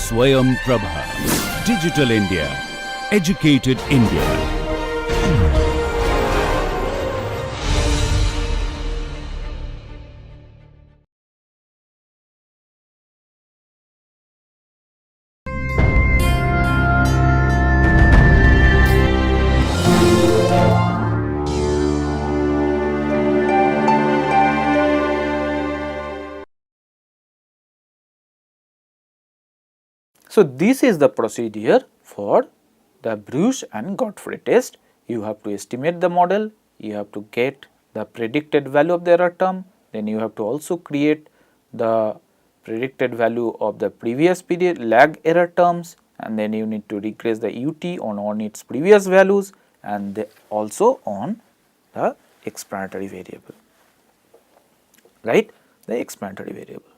SwayamPrabha. Digital India. Educated India. So, this is the procedure for the Bruce and Godfrey test. You have to estimate the model, you have to get the predicted value of the error term, then you have to also create the predicted value of the previous period lag error terms, and then you need to regress the UT on its previous values and also on the explanatory variable, right, the explanatory variable.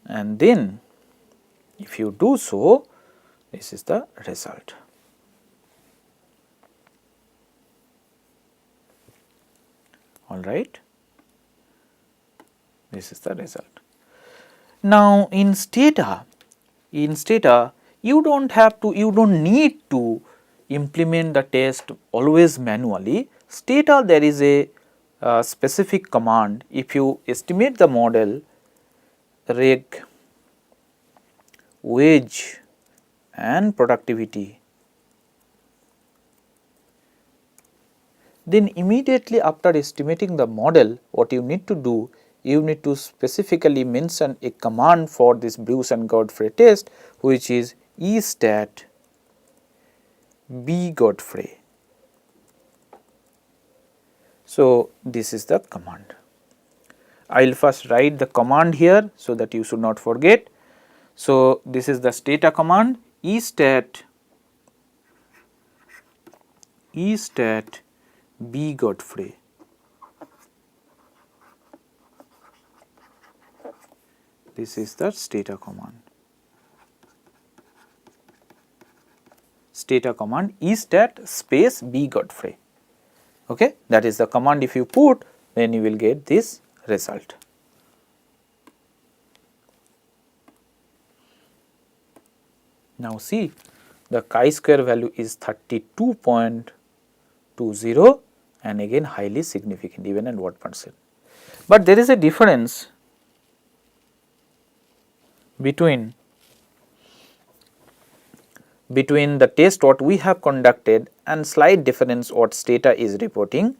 And then if you do so, this is the result. All right, this is the result. Now, in Stata, you don't need to implement the test always manually. Stata, there is a specific command. If you estimate the model reg wage and productivity, then immediately after estimating the model, what you need to do, you need to specifically mention a command for this Bruce and Godfrey test, which is estat b Godfrey. So, this is the command. I will first write the command here, so that you should not forget. So, this is the Stata command, estat b Godfrey. This is the Stata command. Stata command estat space b Godfrey. Okay, that is the command. If you put, then you will get this result. Now, see, the chi-square value is 32.20 and again highly significant, even at what percent. But there is a difference between the test what we have conducted and slight difference what Stata is reporting.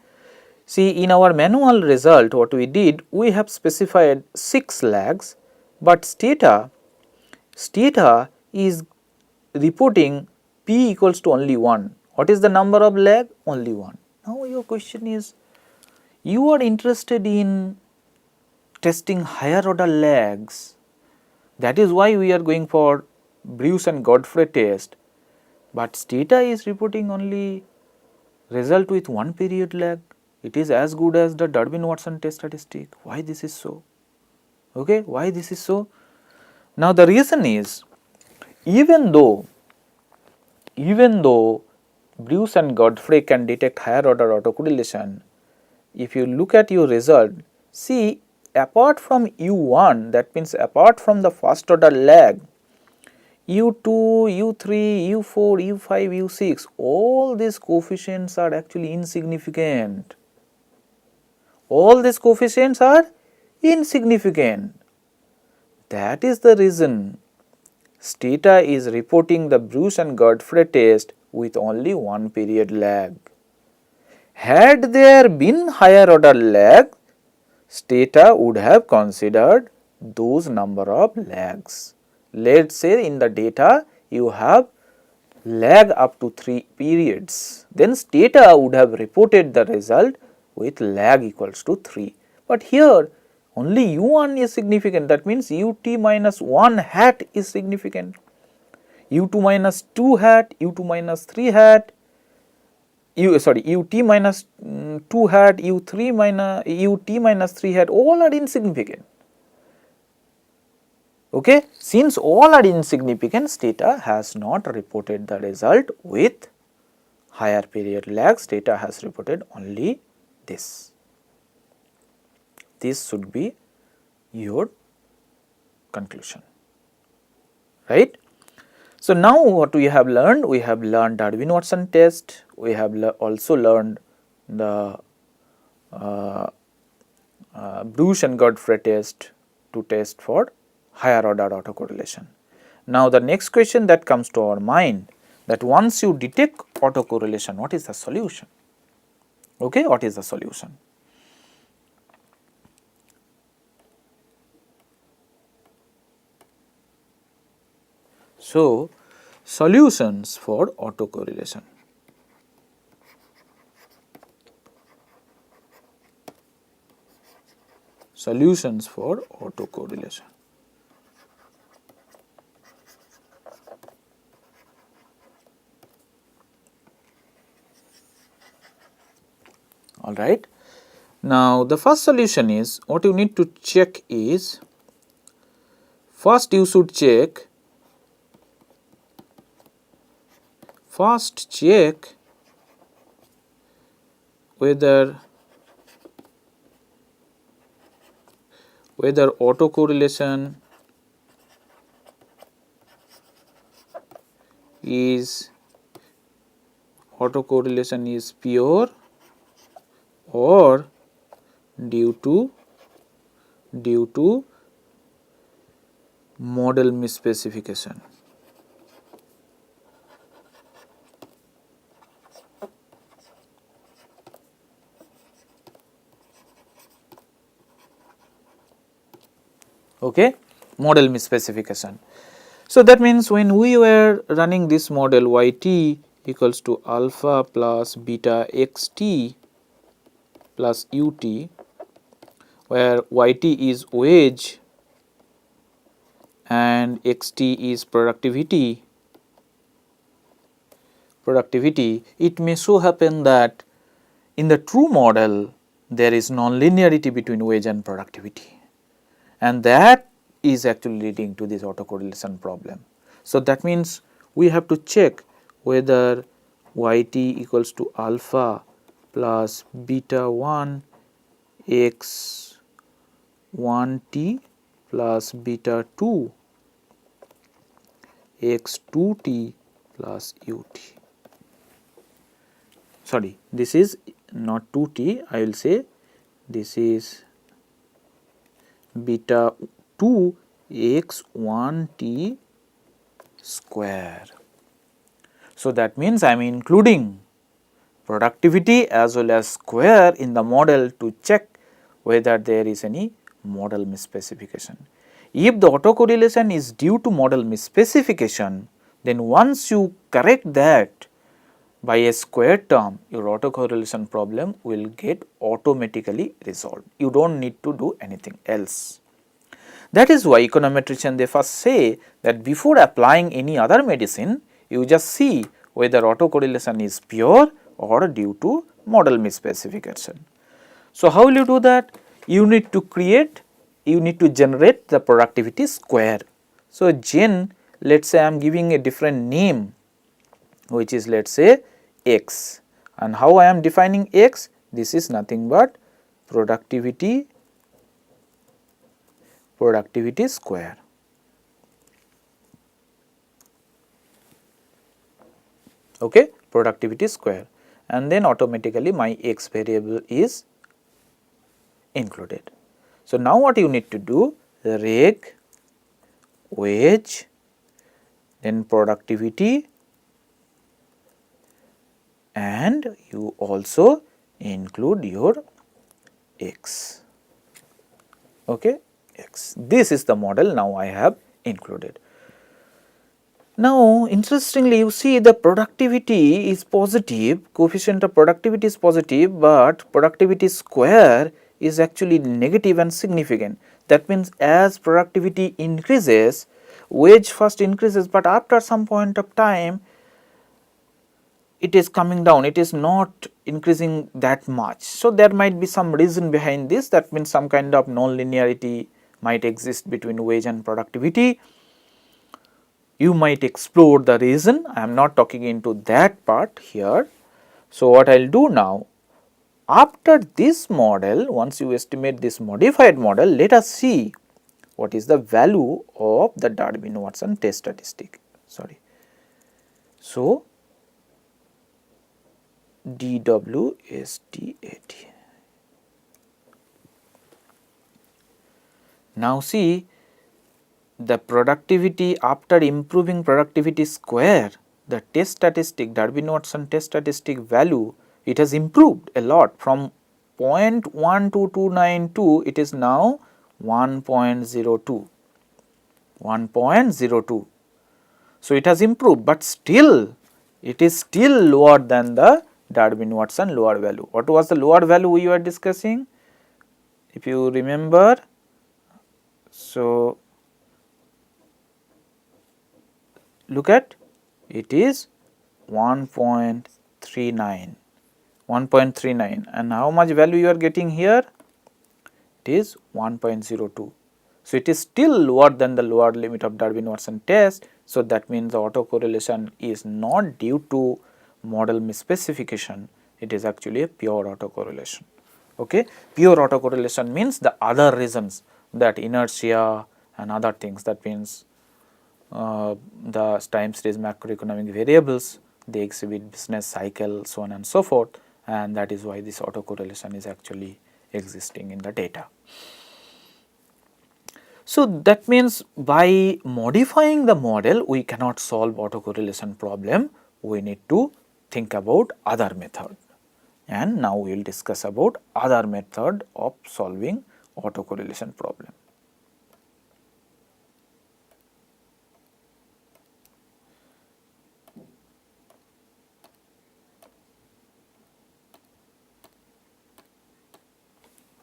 See, in our manual result what we did, we have specified 6 lags, but Stata is reporting P equals to only 1. What is the number of lag? Only 1. Now, your question is, you are interested in testing higher order lags. That is why we are going for Bruce and Godfrey test, but Stata is reporting only result with 1 period lag. It is as good as the Durbin-Watson test statistic. Why this is so? Okay, why this is so? Now, the reason is, even though Bruce and Godfrey can detect higher order autocorrelation, if you look at your result, see, apart from U1, that means apart from the first order lag, U2, U3, U4, U5, U6, all these coefficients are actually insignificant. All these coefficients are insignificant. That is the reason Stata is reporting the Bruce and Godfrey test with only 1 period lag. Had there been higher order lag, Stata would have considered those number of lags. Let us say in the data you have lag up to 3 periods, then Stata would have reported the result with lag equals to 3. But here only U1 is significant, that means UT minus 1 hat is significant, U2 minus 2 hat, U2 minus 3 hat, UT minus 2 hat, UT minus 3 hat, all are insignificant. Okay, since all are insignificant, Stata has not reported the result with higher period lag. Stata has reported only this. This should be your conclusion. right. So, now what we have learned? We have learned Darwin-Watson test, we have also learned the Bruce and Godfrey test to test for higher order autocorrelation. Now, the next question that comes to our mind, that once you detect autocorrelation, what is the solution? Okay, what is the solution? So, solutions for autocorrelation. Solutions for autocorrelation. All right. Now, the first solution is, what you need to check is, first you should check, whether autocorrelation is pure or due to model misspecification. Okay, model misspecification. So, that means when we were running this model yt equals to alpha plus beta xt plus ut, where yt is wage and xt is productivity, it may so happen that in the true model there is non-linearity between wage and productivity, and that is actually leading to this autocorrelation problem. So, that means we have to check whether yt equals to alpha plus beta 1 x 1 t plus beta 2 x 2 t plus ut. Sorry, this is not 2 t, I will say this is beta 2 x 1 t square. So, that means I am including productivity as well as square in the model to check whether there is any model misspecification. If the autocorrelation is due to model misspecification, then once you correct that by a square term, your autocorrelation problem will get automatically resolved. You do not need to do anything else. That is why econometricians, they first say that before applying any other medicine, you just see whether autocorrelation is pure or due to model misspecification. So, how will you do that? You need to generate the productivity square. So, let us say I am giving a different name, which is, let us say, x, and how I am defining x? This is nothing but productivity square. Okay, productivity square, and then automatically my x variable is included. So, now what you need to do? Reg wage, then productivity, and you also include your x. Okay, x. This is the model now I have included. Now, interestingly, you see the productivity is positive, coefficient of productivity is positive, but productivity square is actually negative and significant. That means, as productivity increases, wage first increases, but after some point of time it is coming down, it is not increasing that much. So, there might be some reason behind this, that means some kind of non-linearity might exist between wage and productivity. You might explore the reason, I am not talking into that part here. So, what I will do now, after this model, once you estimate this modified model, let us see what is the value of the Darwin-Watson test statistic. Sorry. So, DWSTAT. Now see, the productivity after improving productivity square, the test statistic, Darwin-Watson test statistic value, it has improved a lot from 0.12292, it is now 1.02. 1.02. So, it has improved, but still it is still lower than the Darwin-Watson lower value. What was the lower value we were discussing? If you remember, so look at, it is 1.39, 1.39, and how much value you are getting here? It is 1.02. So, it is still lower than the lower limit of Darwin-Watson test. So, that means the autocorrelation is not due to model misspecification, it is actually a pure autocorrelation. Okay. Pure autocorrelation means the other reasons, that inertia and other things, that means the time series macroeconomic variables, they exhibit business cycle, so on and so forth, and that is why this autocorrelation is actually existing in the data. So, that means by modifying the model we cannot solve autocorrelation problem, we need to think about other method, and now we will discuss about other method of solving autocorrelation problem.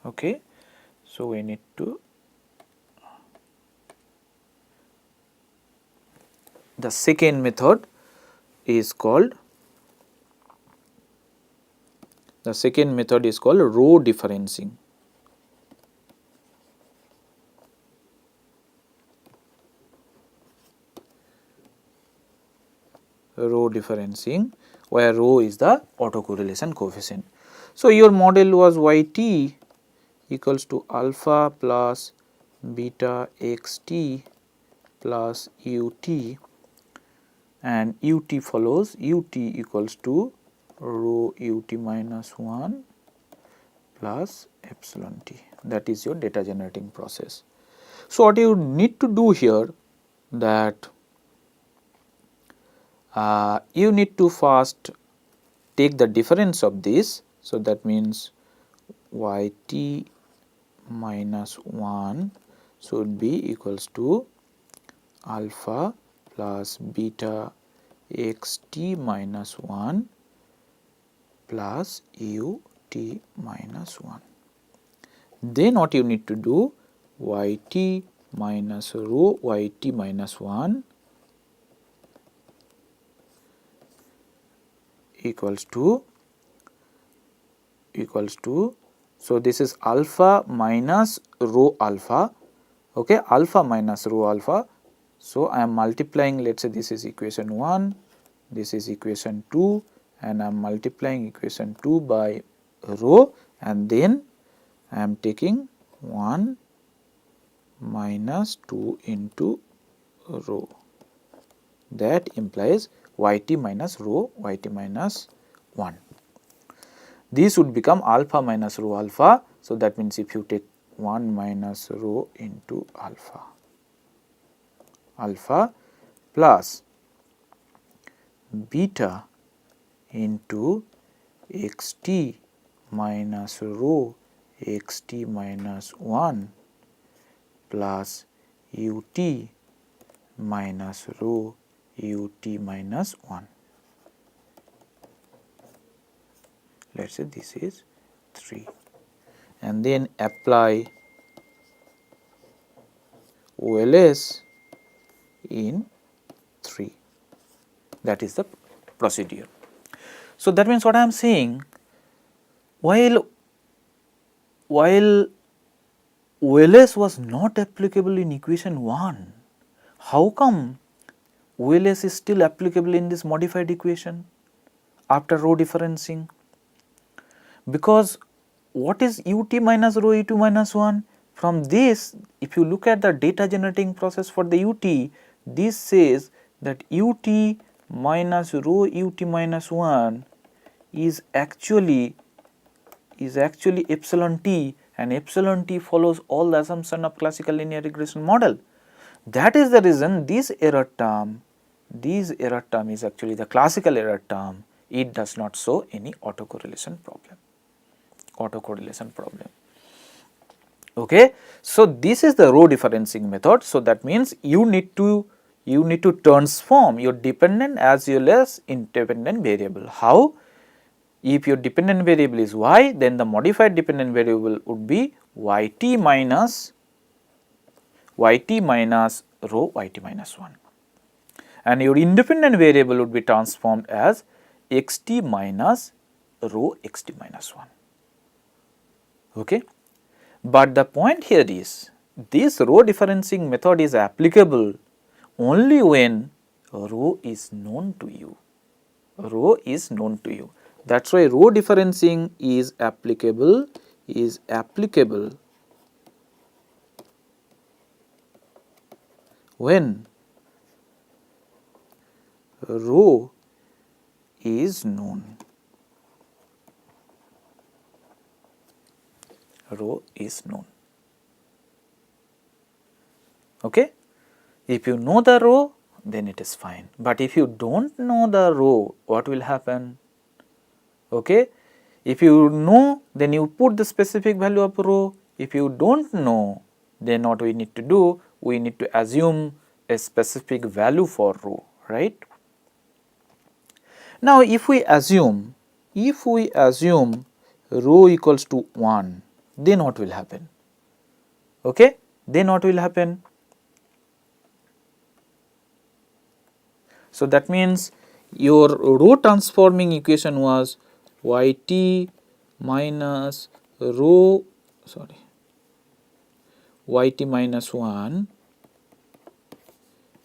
Okay. So, we need to, the second method is called, row differencing. Row differencing, where rho is the autocorrelation coefficient. So, your model was yt equals to alpha plus beta xt plus ut, and ut follows, ut equals to rho ut minus 1 plus epsilon t, that is your data generating process. So, what you need to do here, that you need to first take the difference of this. So, that means yt minus 1 should be equals to alpha plus beta xt minus 1 plus ut minus 1. Then what you need to do, yt minus rho yt minus 1 equals to, so this is alpha minus rho alpha, okay, alpha minus rho alpha. So, I am multiplying, let us say this is equation 1, this is equation 2, and I am multiplying equation 2 by rho, and then I am taking 1 minus 2 into rho, that implies yt minus rho yt minus 1. This would become alpha minus rho alpha. So, that means if you take 1 minus rho into alpha, alpha plus beta into xt minus rho xt minus 1 plus ut minus rho ut minus 1. Let us say this is 3, and then apply OLS in 3, that is the procedure. So, that means what I am saying, while OLS was not applicable in equation 1, how come OLS is still applicable in this modified equation after row differencing? Because what is ut minus rho ut minus 1? From this, if you look at the data generating process for the UT, this says that UT minus rho UT minus 1 is actually epsilon t, and epsilon t follows all the assumption of classical linear regression model. That is the reason this error term is actually the classical error term. It does not show any autocorrelation problem. Okay. So, this is the row differencing method. So, that means you need to transform your dependent as well as independent variable. How? If your dependent variable is y, then the modified dependent variable would be yt minus rho yt minus 1, and your independent variable would be transformed as xt minus rho xt minus 1. Okay. But the point here is, this row differencing method is applicable only when rho is known to you. That is why row differencing is applicable when rho is known. Okay. If you know the row, then it is fine, but if you do not know the row, what will happen? Okay. If you know, then you put the specific value of row. If you do not know, then what we need to do? We need to assume a specific value for row, right. Now, if we assume row equals to 1, then what will happen? Okay. Then what will happen? So, that means your row transforming equation was yt minus rho yt minus 1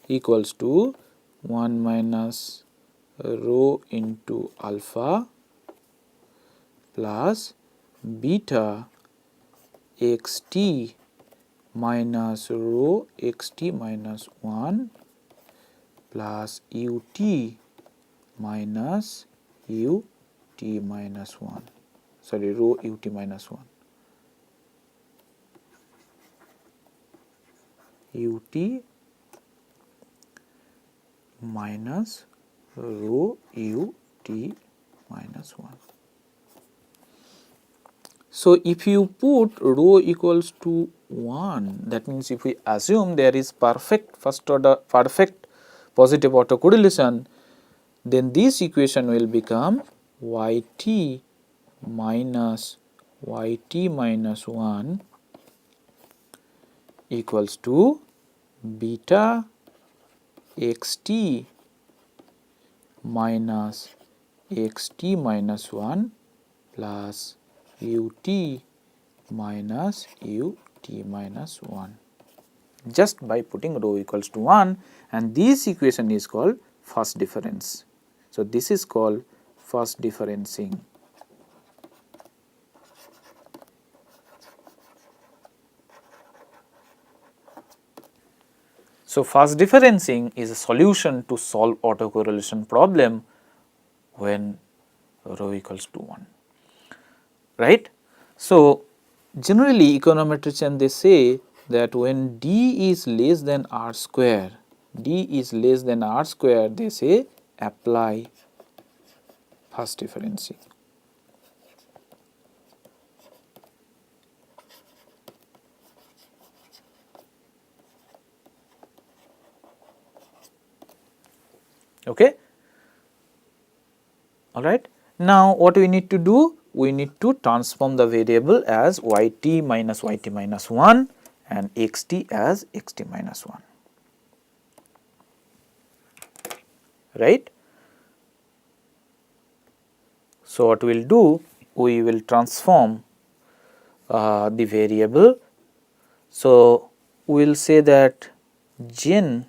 equals to 1 minus rho into alpha plus beta xt minus rho xt minus 1 plus ut minus ut minus 1, sorry, rho ut minus 1, ut minus rho ut minus 1. So, if you put rho equals to 1, that means if we assume there is perfect positive autocorrelation, then this equation will become yt minus 1 equals to beta xt minus xt minus 1 plus ut minus ut minus 1, just by putting rho equals to 1, and this equation is called first difference. So, this is called first differencing. So, first differencing is a solution to solve autocorrelation problem when rho equals to 1, right. So, generally econometricians they say that when d is less than r square, they say apply first differencing. Okay. All right. Now, what we need to do? We need to transform the variable as yt minus 1 and xt as xt minus 1, right. So, what we will do? We will transform the variable. So, we will say that gen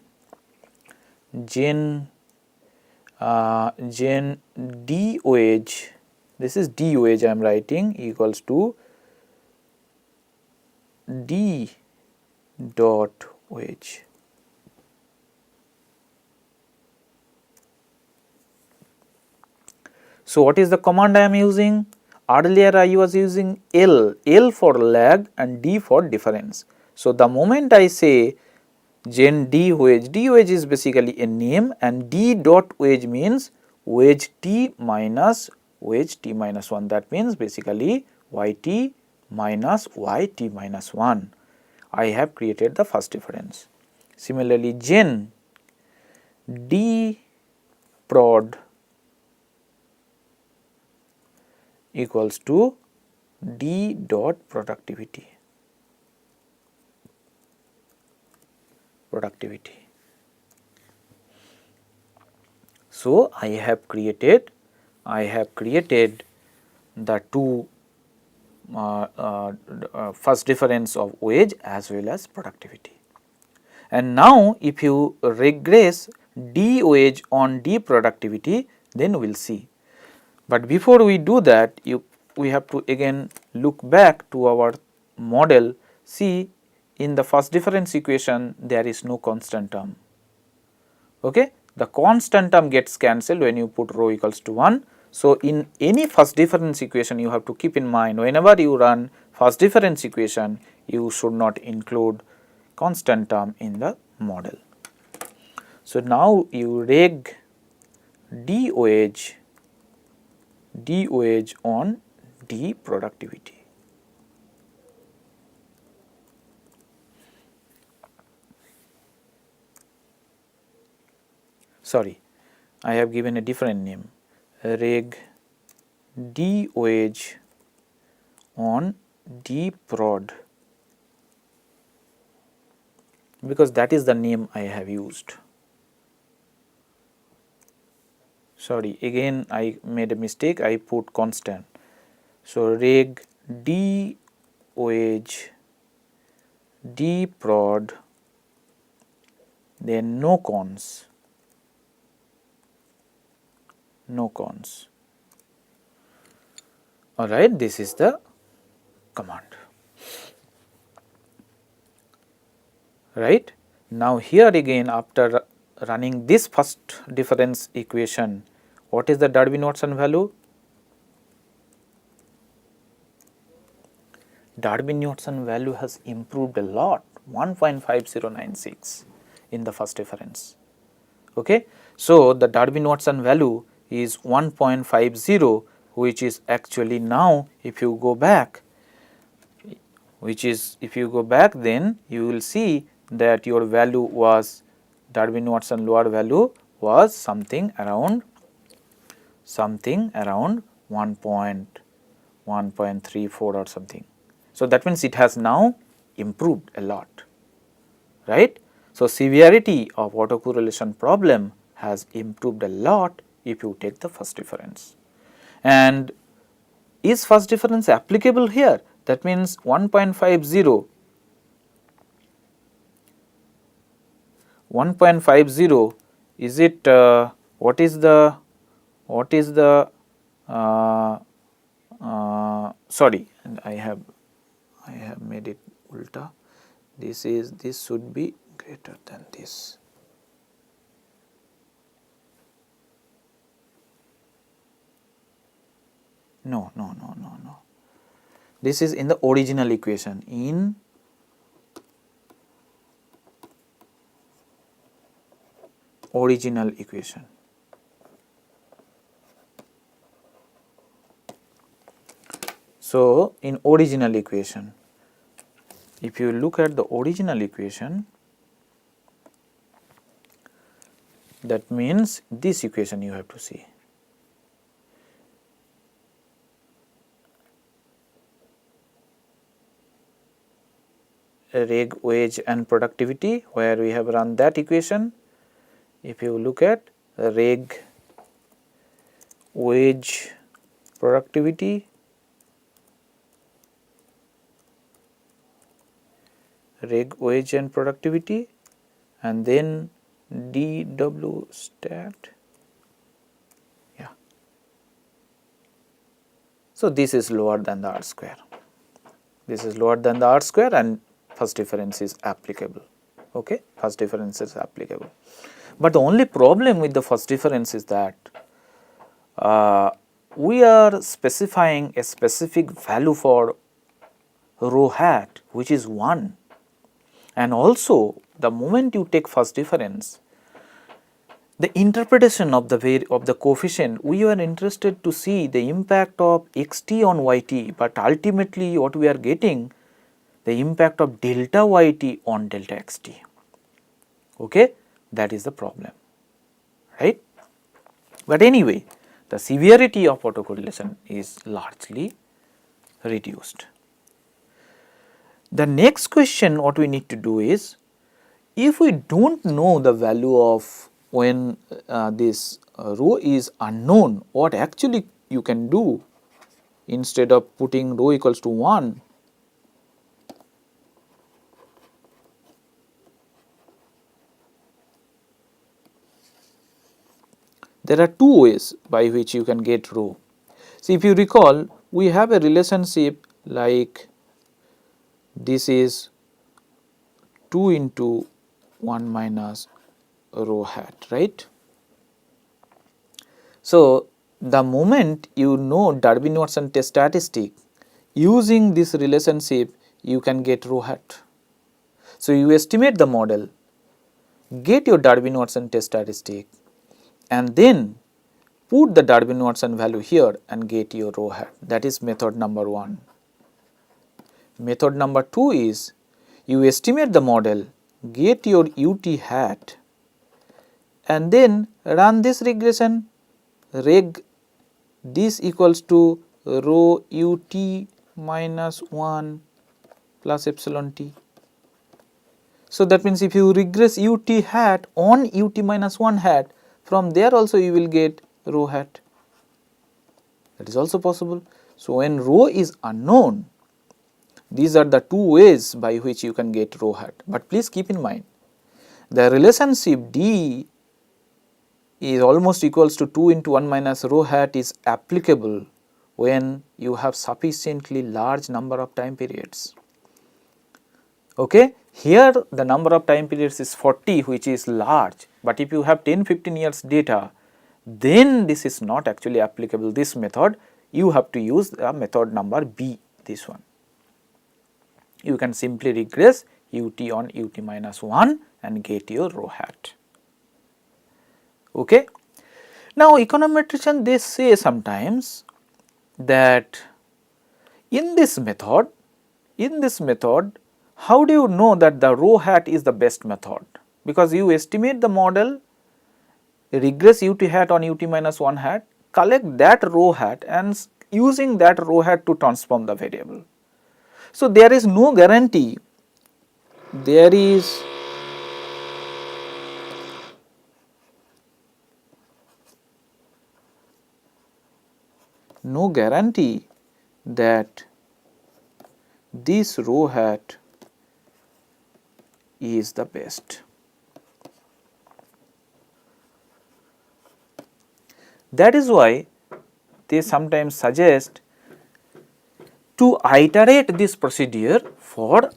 d wage, this is d wage I am writing, equals to D dot wage. So, what is the command I am using? Earlier I was using L for lag and D for difference. So, the moment I say gen D wage is basically a name, and D dot wage means wage T minus wage T minus 1, that means basically YT minus YT minus 1. I have created the first difference. Similarly, gen D prod equals to D dot productivity. So, I have created the two first difference of wage as well as productivity. And now, if you regress D wage on D productivity, then we will see. But before we do that, we have to again look back to our model. See, in the first difference equation there is no constant term. Okay? The constant term gets cancelled when you put rho equals to 1. So, in any first difference equation you have to keep in mind, whenever you run first difference equation, you should not include constant term in the model. So, now you reg D wage on D productivity. Sorry, I have given a different name, reg D wage on D prod, because that is the name I have used. Sorry, again I made a mistake, I put constant. So, reg D wage D prod, then no cons. Alright, this is the command. Right. Now, here again after running this first difference equation, what is the Darby-Watson value? Darby-Watson value has improved a lot, 1.5096 in the first difference. Okay. So, the Darby-Watson value is 1.50, which is actually now if you go back, then you will see that your value was Darby-Watson lower value was something around 1.34 or something. So, that means it has now improved a lot, right. So, severity of autocorrelation problem has improved a lot if you take the first difference. And is first difference applicable here? That means 1.50 is it what is the sorry, I have made it ulta. This should be greater than this. No. This is in the original equation. In original equation. So, in original equation, if you look at the original equation, that means this equation you have to see. Reg wage and productivity, where we have run that equation. If you look at reg wage productivity, reg wage and productivity, and then dw stat, yeah. So, this is lower than the R square. This is lower than the R square and first difference is applicable. Okay, first difference is applicable. But the only problem with the first difference is that we are specifying a specific value for rho hat which is 1, and also the moment you take first difference, the interpretation of the coefficient, we are interested to see the impact of xt on yt, but ultimately what we are getting the impact of delta yt on delta xt. Okay, that is the problem, right? But anyway, the severity of autocorrelation is largely reduced. The next question what we need to do is, if we do not know the value of when this rho is unknown, what actually you can do, instead of putting rho equals to 1, there are two ways by which you can get rho. See, if you recall, we have a relationship like this is 2 into 1 minus rho hat, right. So, the moment you know Darwin-Watson test statistic, using this relationship you can get rho hat. So, you estimate the model, get your Darwin-Watson test statistic, and then put the Darwin-Watson value here and get your rho hat. That is method number 1. Method number 2 is, you estimate the model, get your ut hat, and then run this regression, reg this equals to rho ut minus 1 plus epsilon t. So, that means if you regress ut hat on ut minus 1 hat, from there also you will get rho hat. That is also possible. So, when rho is unknown, these are the two ways by which you can get rho hat. But please keep in mind, the relationship D is almost equals to 2 into 1 minus rho hat is applicable when you have sufficiently large number of time periods. Okay. Here the number of time periods is 40, which is large, but if you have 10-15 years data, then this is not actually applicable, this method. You have to use the method number B, this one. You can simply regress ut on ut minus 1 and get your rho hat. Okay. Now, econometricians, they say sometimes that in this method, how do you know that the rho hat is the best method? Because you estimate the model, regress ut hat on ut minus 1 hat, collect that rho hat and using that rho hat to transform the variable. So, there is no guarantee, there is no guarantee that this rho hat is the best. That is why they sometimes suggest to iterate this procedure for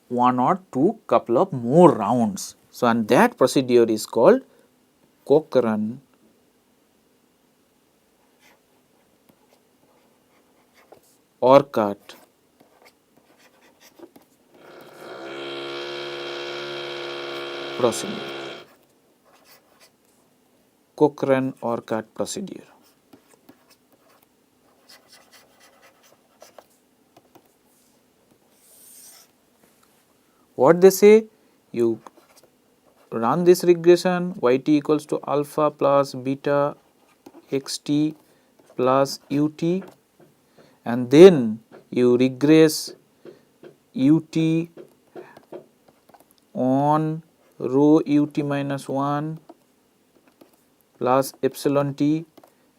1 or 2 couple of more rounds. So, and that procedure is called Cochran-Orcutt procedure. Cochran-Orcutt procedure. What they say? You run this regression, yt equals to alpha plus beta xt plus ut, and then you regress ut on rho ut minus 1 plus epsilon t,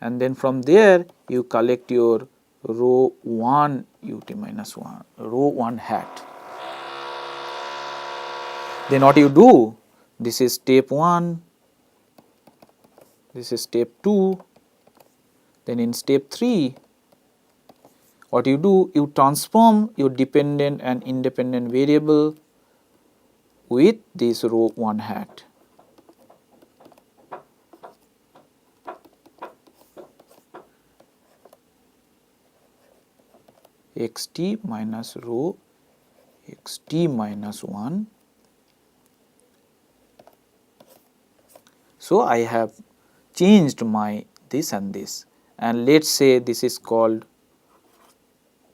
and then from there you collect your rho 1 ut minus 1, rho 1 hat. Then what you do? This is step 1, this is step 2, then in step 3, what you do, you transform your dependent and independent variable with this row 1 hat. Xt minus row xt minus 1. So, I have changed my this and this, and let us say this is called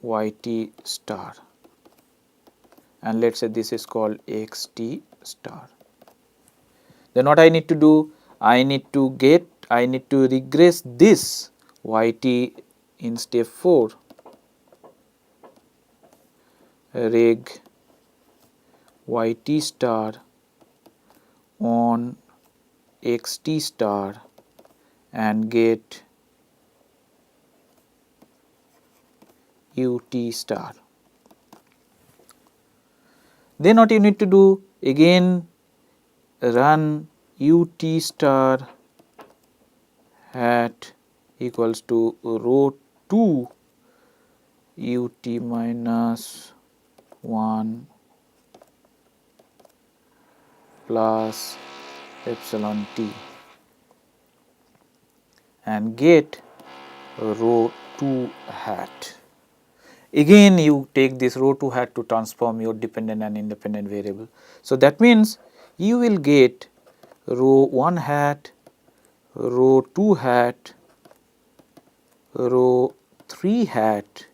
yt star, and let us say this is called xt star. Then what I need to do? I need to regress this yt in step 4, reg yt star on xt star and get ut star. Then what you need to do? Again run ut star hat equals to row 2 ut minus 1 plus epsilon t and get row 2 hat. Again you take this row 2 hat to transform your dependent and independent variable. So, that means you will get row 1 hat, row 2 hat, row 3 hat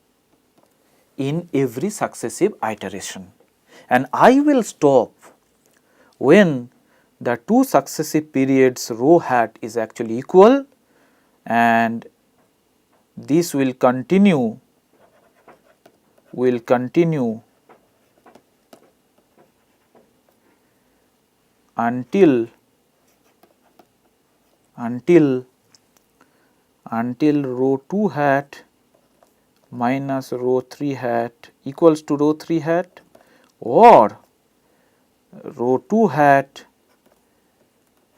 in every successive iteration, and I will stop when the 2 successive periods row hat is actually equal, and this will continue until row 2 hat minus row 3 hat equals to row 3 hat, or row 2 hat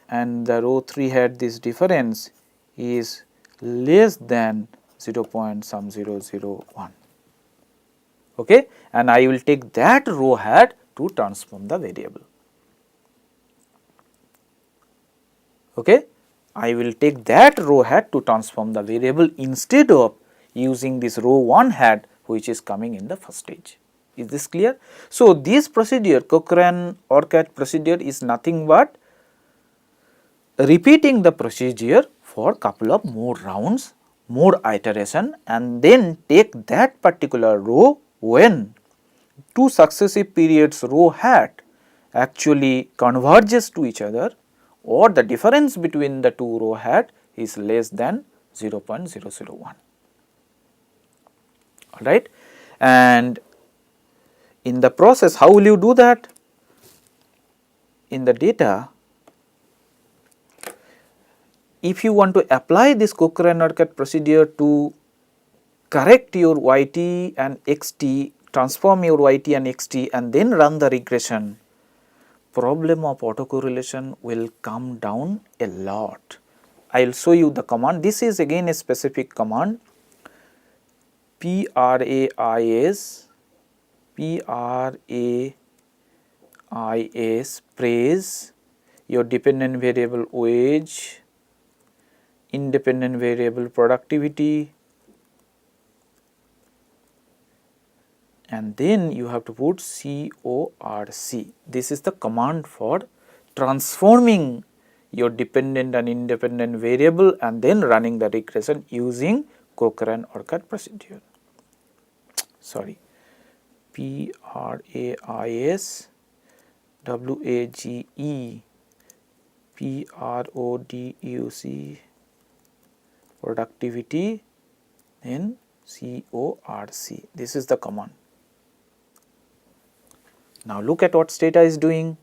and the row 3 hat, this difference is less than 0.001. Okay, and I will take that row hat to transform the variable. Okay, I will take that row hat to transform the variable instead of using this row 1 hat which is coming in the first stage. Is this clear? So, this procedure, Cochrane-Orcat procedure, is nothing but repeating the procedure for couple of more rounds, more iteration, and then take that particular row when 2 successive periods row hat actually converges to each other, or the difference between the 2 row hat is less than 0.001. Alright, and in the process, how will you do that? In the data, if you want to apply this Cochrane-Orcat procedure to correct your yt and xt, transform your yt and xt, and then run the regression, problem of autocorrelation will come down a lot. I will show you the command. This is again a specific command, PRAIS praise your dependent variable wage, independent variable productivity, and then you have to put CORC. This is the command for transforming your dependent and independent variable and then running the regression using Cochrane-Orcat procedure. Sorry, PRAIS WAGE PRODUC productivity, then CORC. This is the command. Now look at what Stata is doing.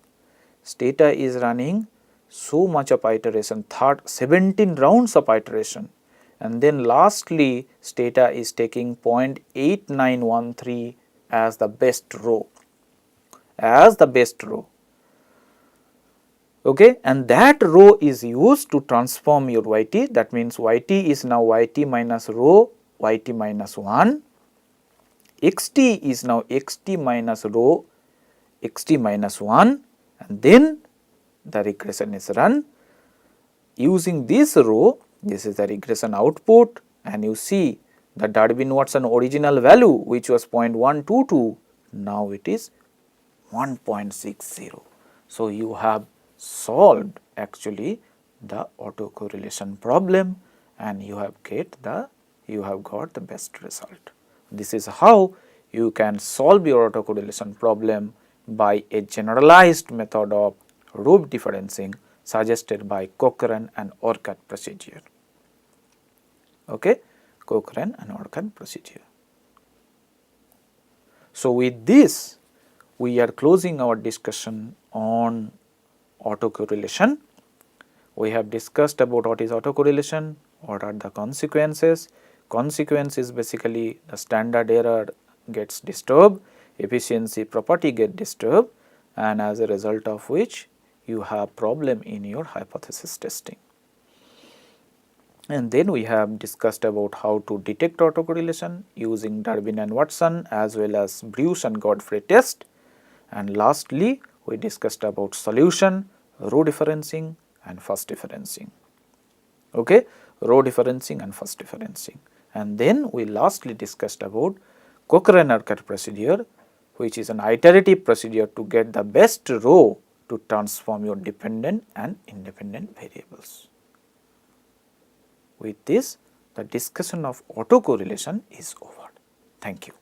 Stata is running so much of iteration, 17 rounds of iteration, and then lastly Stata is taking 0.8913 as the best row, okay, and that row is used to transform your yt. That means yt is now yt minus row yt minus 1, xt is now xt minus row xt minus 1, and then the regression is run. Using this row, this is the regression output, and you see the Darwin-Watson original value which was 0.122, now it is 1.60. So, you have solved actually the autocorrelation problem, and you have got the best result. This is how you can solve your autocorrelation problem by a generalized method of row differencing suggested by Cochrane and Orchard procedure. Okay, Cochrane and Orchard procedure. So, with this we are closing our discussion on autocorrelation. We have discussed about what is autocorrelation, what are the consequences. Consequence is basically the standard error gets disturbed, efficiency property get disturbed, and as a result of which you have problem in your hypothesis testing. And then we have discussed about how to detect autocorrelation using Darwin and Watson as well as Bruce and Godfrey test. And lastly, we discussed about solution, row differencing and fast differencing. Okay, row differencing and fast differencing. And then we lastly discussed about Cochrane-Orchard procedure, which is an iterative procedure to get the best row to transform your dependent and independent variables. With this, the discussion of autocorrelation is over. Thank you.